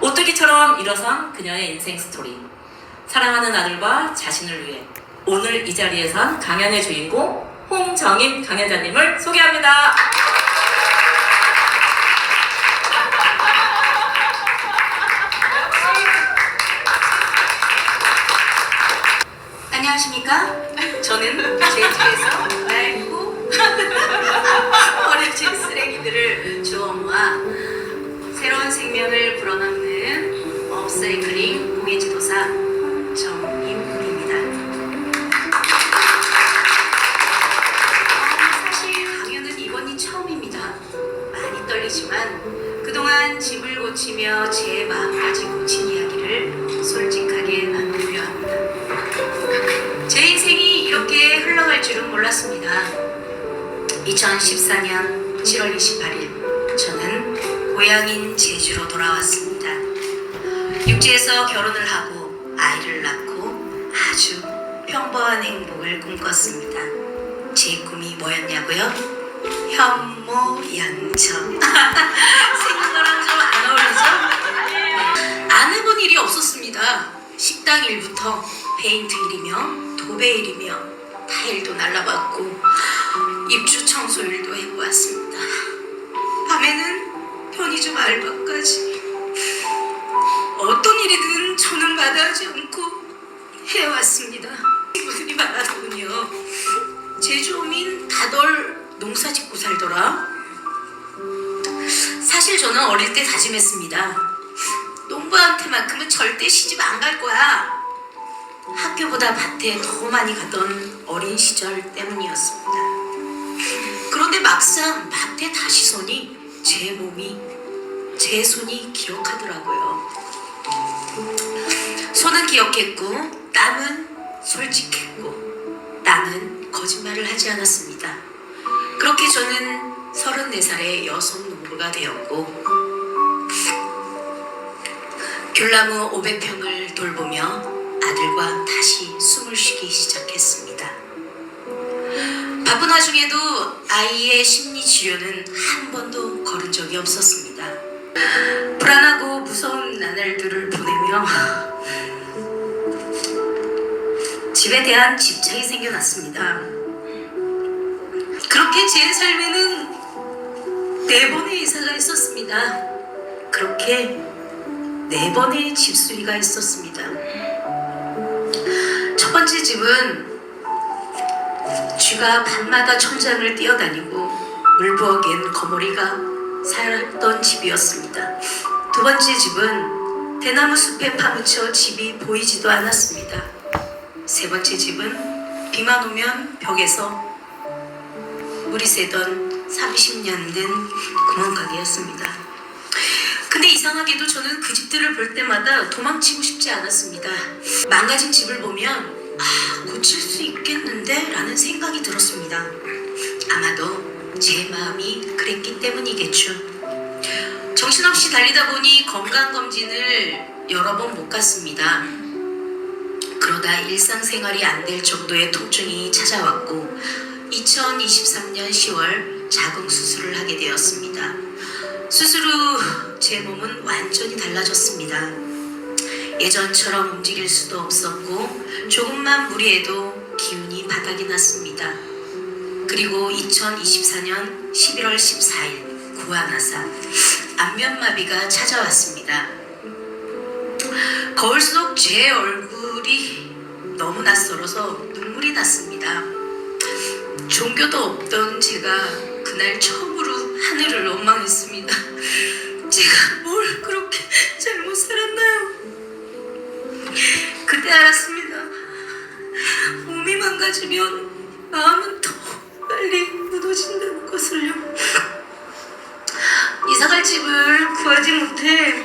오뚜기처럼 일어선 그녀의 인생 스토리. 사랑하는 아들과 자신을 위해 오늘 이 자리에 선 강연의 주인공 홍정임 강연자님을 소개합니다. 안녕하십니까? 저는 제 뒤에서 낡고 버려진 쓰레기들을 주워 모아 새로운 생명을 불어넣는 업사이클링 공예지도사 정임입니다. 사실 강연은 이번이 처음입니다. 많이 떨리지만 그동안 집을 고치며 제 마음까지 고친 이야기를 솔직하게 나누려 합니다. 제 인생이 이렇게 흘러갈 줄은 몰랐습니다. 2014년 7월 28일 저는 고향인 제주로 돌아왔습니다. 육지에서 결혼을 하고 아이를 낳고 아주 평범한 행복을 꿈꿨습니다. 제 꿈이 뭐였냐고요? 현모양처. 생각랑 좀 안 어울리죠? 안 해본 일이 없었습니다. 식당 일부터 페인트 일이며 도배 일이며 타일도 날라봤고 입주 청소 일도 해보았습니다. 밤에는 편의점 알바까지 어떤 일이든 저는 마다하지 않고 해왔습니다. 친구들이 말하더군요. 제주어민 다들 농사 짓고 살더라. 사실 저는 어릴 때 다짐했습니다. 농부한테만큼은 절대 시집 안 갈 거야. 학교보다 밭에 더 많이 가던 어린 시절 때문이었습니다. 그런데 막상 밭에 다시 서니 제 몸이 제 손이 기억하더라고요. 손은 기억했고 땀은 솔직했고 나는 거짓말을 하지 않았습니다. 그렇게 저는 34살의 여성 농부가 되었고 귤나무 500평을 돌보며 아들과 다시 숨을 쉬기 시작했습니다. 바쁜 와중에도 아이의 심리 치료는 한 번도 거른 적이 없었습니다. 불안하고 무서운 나날들을 보내며 집에 대한 집착이 생겨났습니다. 그렇게 제 삶에는 4번의 이사가 있었습니다. 그렇게 4번의 집수리가 있었습니다. 첫 번째 집은 쥐가 밤마다 천장을 뛰어다니고 물부엌엔 거머리가 살던 집이었습니다. 두 번째 집은 대나무 숲에 파묻혀 집이 보이지도 않았습니다. 세 번째 집은 비만 오면 벽에서 물이 새던 30년 된 구멍가게였습니다. 근데 이상하게도 저는 그 집들을 볼 때마다 도망치고 싶지 않았습니다. 망가진 집을 보면 고칠 수 있겠는데? 라는 생각이 들었습니다. 아마도 제 마음이 그랬기 때문이겠죠. 정신없이 달리다 보니 건강검진을 여러 번 못 갔습니다. 그러다 일상생활이 안 될 정도의 통증이 찾아왔고 2023년 10월 자궁수술을 하게 되었습니다. 수술 후 제 몸은 완전히 달라졌습니다. 예전처럼 움직일 수도 없었고 조금만 무리해도 기운이 바닥이 났습니다. 그리고 2024년 11월 14일 구안하사 안면마비가 찾아왔습니다. 거울 속 제 얼굴이 너무 낯설어서 눈물이 났습니다. 종교도 없던 제가 그날 처음으로 하늘을 원망했습니다. 제가 뭘 그렇게 잘못 살았나요? 그때 알았습니다. 몸이 망가지면 마음은 더 빨리 무너진다는 것을요. 이사갈 집을 구하지 못해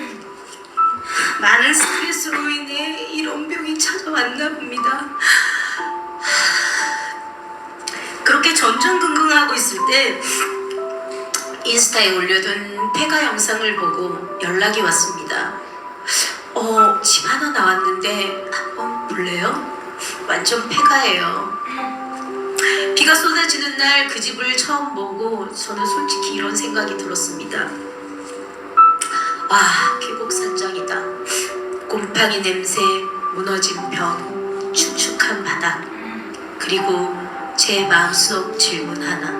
많은 스트레스로 인해 이런 병이 찾아왔나 봅니다. 그렇게 전전긍긍하고 있을 때 인스타에 올려둔 폐가 영상을 보고 연락이 왔습니다. 집 하나 나왔는데 한번 볼래요? 완전 폐가예요. 비가 쏟아지는 날 그 집을 처음 보고 저는 솔직히 이런 생각이 들었습니다. 와, 계곡산장이다. 곰팡이 냄새, 무너진 벽, 축축한 바닥, 그리고 제 마음속 질문 하나.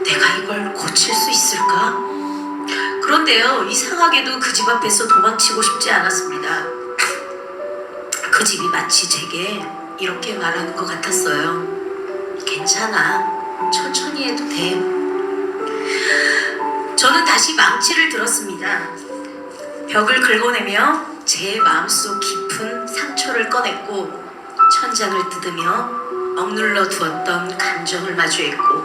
내가 이걸 고칠 수 있을까? 그런데요, 이상하게도 그 집 앞에서 도망치고 싶지 않았습니다. 그 집이 마치 제게 이렇게 말하는 것 같았어요. 괜찮아. 천천히 해도 돼. 저는 다시 망치를 들었습니다. 벽을 긁어내며 제 마음속 깊은 상처를 꺼냈고 천장을 뜯으며 억눌러 두었던 감정을 마주했고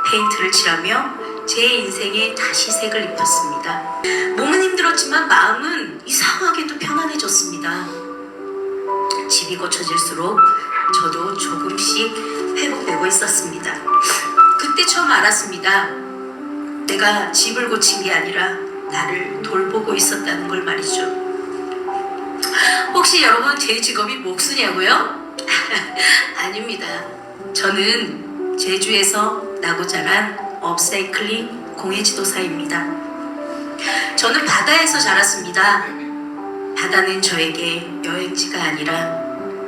페인트를 칠하며 제 인생에 다시 색을 입혔습니다. 몸은 힘들었지만 마음은 이상하게도 편안해졌습니다. 집이 고쳐질수록 저도 조금씩 회복되고 있었습니다. 그때 처음 알았습니다. 내가 집을 고친 게 아니라 나를 돌보고 있었다는 걸 말이죠. 혹시 여러분 제 직업이 목수냐고요? 아닙니다. 저는 제주에서 나고 자란 업사이클링 공예지도사입니다. 저는 바다에서 자랐습니다. 바다는 저에게 여행지가 아니라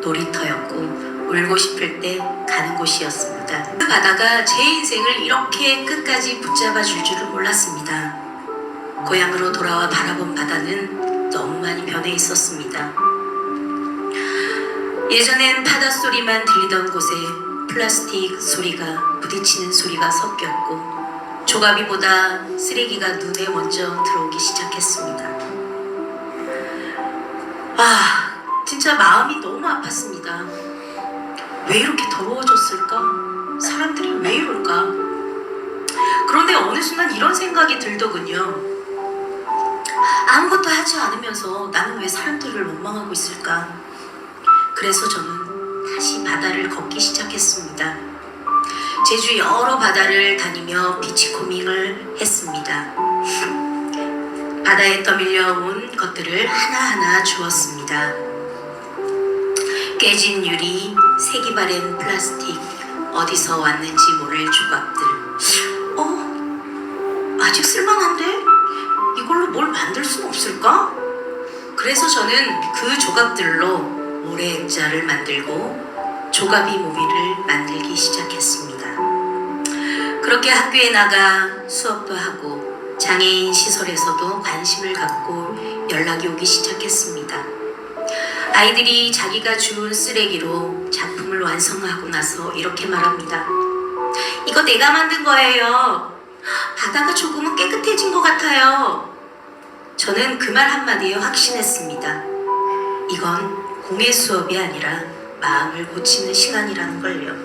놀이터였고 울고 싶을 때 가는 곳이었습니다. 그 바다가 제 인생을 이렇게 끝까지 붙잡아 줄 줄은 몰랐습니다. 고향으로 돌아와 바라본 바다는 너무 많이 변해 있었습니다. 예전엔 바닷소리만 들리던 곳에 플라스틱 소리가 부딪히는 소리가 섞였고 조가비보다 쓰레기가 눈에 먼저 들어오기 시작했습니다. 진짜 마음이 너무 아팠습니다. 왜 이렇게 더러워졌을까? 사람들이 왜 이럴까? 그런데 어느 순간 이런 생각이 들더군요. 아무것도 하지 않으면서 나는 왜 사람들을 원망하고 있을까? 그래서 저는 다시 바다를 걷기 시작했습니다. 제주 여러 바다를 다니며 비치코밍을 했습니다. 바다에 떠밀려온 것들을 하나하나 주웠습니다. 깨진 유리, 색이 바랜 플라스틱, 어디서 왔는지 모를 조각들. 아직 쓸만한데? 이걸로 뭘 만들 수는 없을까? 그래서 저는 그 조각들로 모래 액자를 만들고 조가비 모비를 만들기 시작했습니다. 그렇게 학교에 나가 수업도 하고 장애인 시설에서도 관심을 갖고 연락이 오기 시작했습니다. 아이들이 자기가 주운 쓰레기로 작품을 완성하고 나서 이렇게 말합니다. 이거 내가 만든 거예요. 바다가 조금은 깨끗해진 것 같아요. 저는 그 말 한마디에 확신했습니다. 이건 공예 수업이 아니라 마음을 고치는 시간이라는 걸요.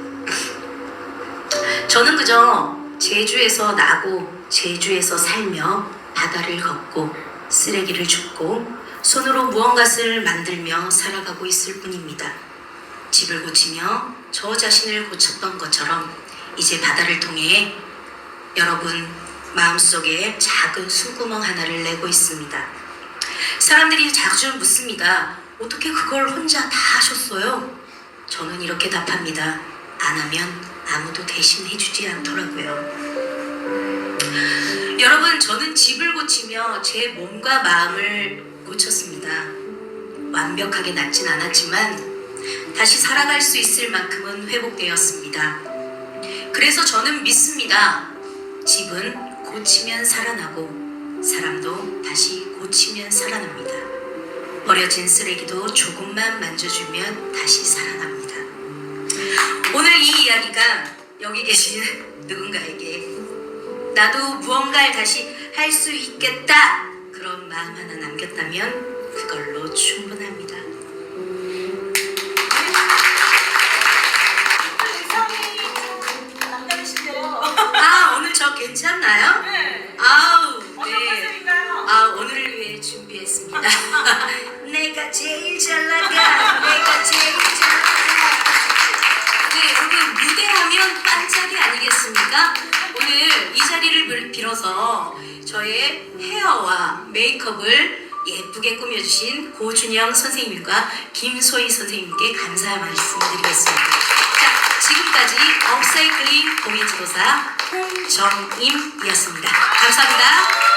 저는 그저 제주에서 나고 제주에서 살며 바다를 걷고 쓰레기를 줍고 손으로 무언가를 만들며 살아가고 있을 뿐입니다. 집을 고치며 저 자신을 고쳤던 것처럼 이제 바다를 통해 여러분 마음속에 작은 숨구멍 하나를 내고 있습니다. 사람들이 자주 묻습니다. 어떻게 그걸 혼자 다 하셨어요? 저는 이렇게 답합니다. 안 하면 아무도 대신 해주지 않더라고요. 여러분, 저는 집을 고치며 제 몸과 마음을 고쳤습니다. 완벽하게 낫진 않았지만 다시 살아갈 수 있을 만큼은 회복되었습니다. 그래서 저는 믿습니다. 집은 고치면 살아나고 사람도 다시 고치면 살아납니다. 버려진 쓰레기도 조금만 만져주면 다시 살아납니다. 오늘 이 이야기가 여기 계신 누군가에게 나도 무언가를 다시 할 수 있겠다 그런 마음 하나 남겼다면 그걸로 충분합니다. 오늘 저 괜찮나요? 네. 아우, 어떤 네. 컨셉인가요? 오늘을 위해 준비했습니다. 내가 제일 잘 나가, 내가 제일 잘 나가. 네, 여러분, 무대하면 반짝이 아니겠습니까? 오늘 이 자리를 빌어서 저의 헤어와 메이크업을 예쁘게 꾸며주신 고준영 선생님과 김소희 선생님께 감사의 말씀드리겠습니다. 자, 지금까지 업사이클링 공예지도사 홍정임이었습니다. 감사합니다.